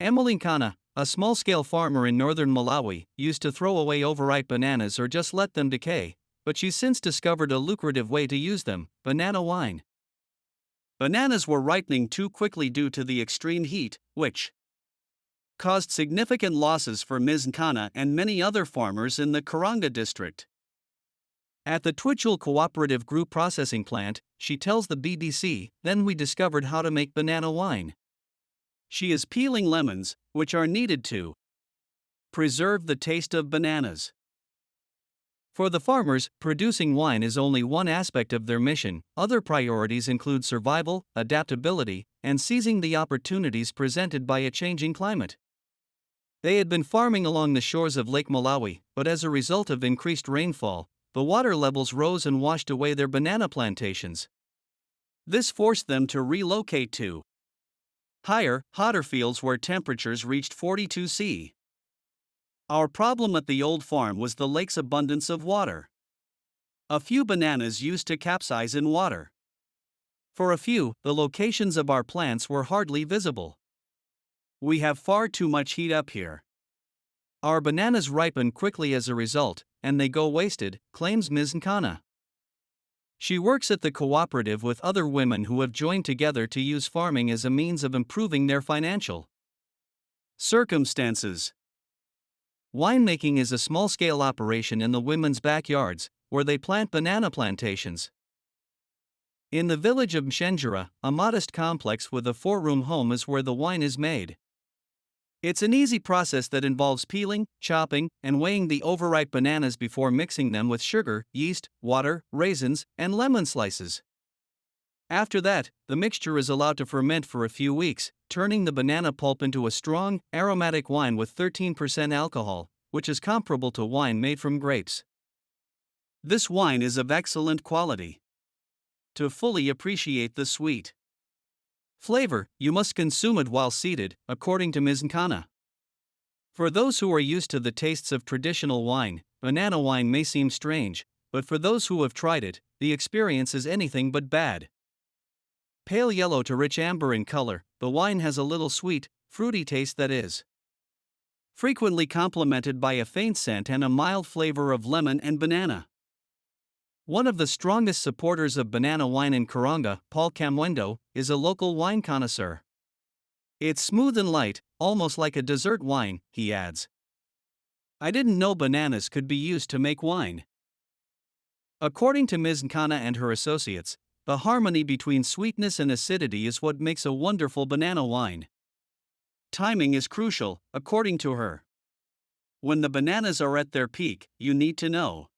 Emily, a small-scale farmer in northern Malawi, used to throw away overripe bananas or just let them decay, but she's since discovered a lucrative way to use them: banana wine. Bananas were ripening too quickly due to the extreme heat, which caused significant losses for Ms. Nkana and many other farmers in the Karanga district. At the Twitchell Cooperative Group Processing Plant, she tells the BBC, then we discovered how to make banana wine. She is peeling lemons, which are needed to preserve the taste of bananas. For the farmers, producing wine is only one aspect of their mission. Other priorities include survival, adaptability, and seizing the opportunities presented by a changing climate. They had been farming along the shores of Lake Malawi, but as a result of increased rainfall, the water levels rose and washed away their banana plantations. This forced them to relocate to higher, hotter fields where temperatures reached 42 C. Our problem at the old farm was the lake's abundance of water. A few bananas used to capsize in water. For a few, the locations of our plants were hardly visible. We have far too much heat up here. Our bananas ripen quickly as a result, and they go wasted, claims Ms. Nkana. She works at the cooperative with other women who have joined together to use farming as a means of improving their financial circumstances. Winemaking is a small-scale operation in the women's backyards, where they plant banana plantations. In the village of Mshenjera, a modest complex with a 4-room home is where the wine is made. It's an easy process that involves peeling, chopping, and weighing the overripe bananas before mixing them with sugar, yeast, water, raisins, and lemon slices. After that, the mixture is allowed to ferment for a few weeks, turning the banana pulp into a strong, aromatic wine with 13% alcohol, which is comparable to wine made from grapes. This wine is of excellent quality. To fully appreciate the sweet flavor, you must consume it while seated, according to Ms. Nkana. For those who are used to the tastes of traditional wine, banana wine may seem strange, but for those who have tried it, the experience is anything but bad. Pale yellow to rich amber in color, the wine has a little sweet, fruity taste that is frequently complemented by a faint scent and a mild flavor of lemon and banana. One of the strongest supporters of banana wine in Karanga, Paul Kamwendo, is a local wine connoisseur. It's smooth and light, almost like a dessert wine, he adds. I didn't know bananas could be used to make wine. According to Ms. Nkana and her associates, the harmony between sweetness and acidity is what makes a wonderful banana wine. Timing is crucial, according to her. When the bananas are at their peak, you need to know.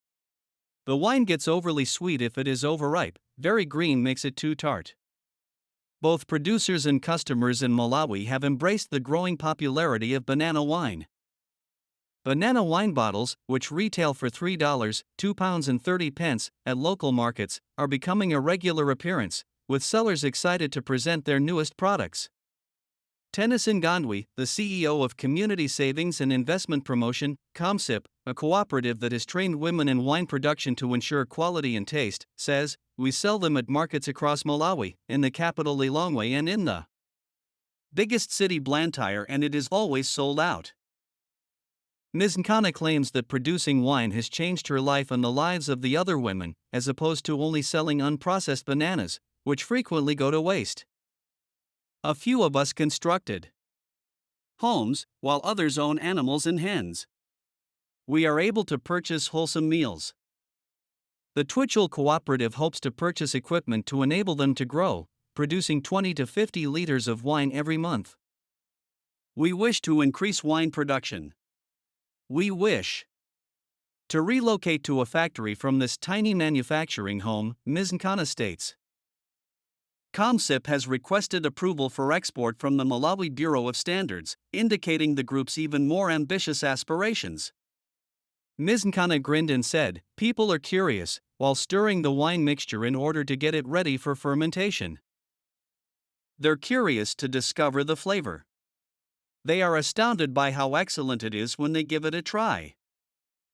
The wine gets overly sweet if it is overripe, very green makes it too tart. Both producers and customers in Malawi have embraced the growing popularity of banana wine. Banana wine bottles, which retail for $3, £2.30 at local markets, are becoming a regular appearance, with sellers excited to present their newest products. Tennyson Gondwi, the CEO of Community Savings and Investment Promotion, COMSIP, a cooperative that has trained women in wine production to ensure quality and taste, says, we sell them at markets across Malawi, in the capital Lilongwe and in the biggest city Blantyre, and it is always sold out. Ms. Nkana claims that producing wine has changed her life and the lives of the other women, as opposed to only selling unprocessed bananas, which frequently go to waste. A few of us constructed homes, while others own animals and hens. We are able to purchase wholesome meals. The Twitchell Cooperative hopes to purchase equipment to enable them to grow, producing 20 to 50 liters of wine every month. We wish to increase wine production. We wish to relocate to a factory from this tiny manufacturing home, Ms. Nkana states. COMSIP has requested approval for export from the Malawi Bureau of Standards, indicating the group's even more ambitious aspirations. Ms. Nkana grinned and said, people are curious, while stirring the wine mixture in order to get it ready for fermentation. They're curious to discover the flavor. They are astounded by how excellent it is when they give it a try.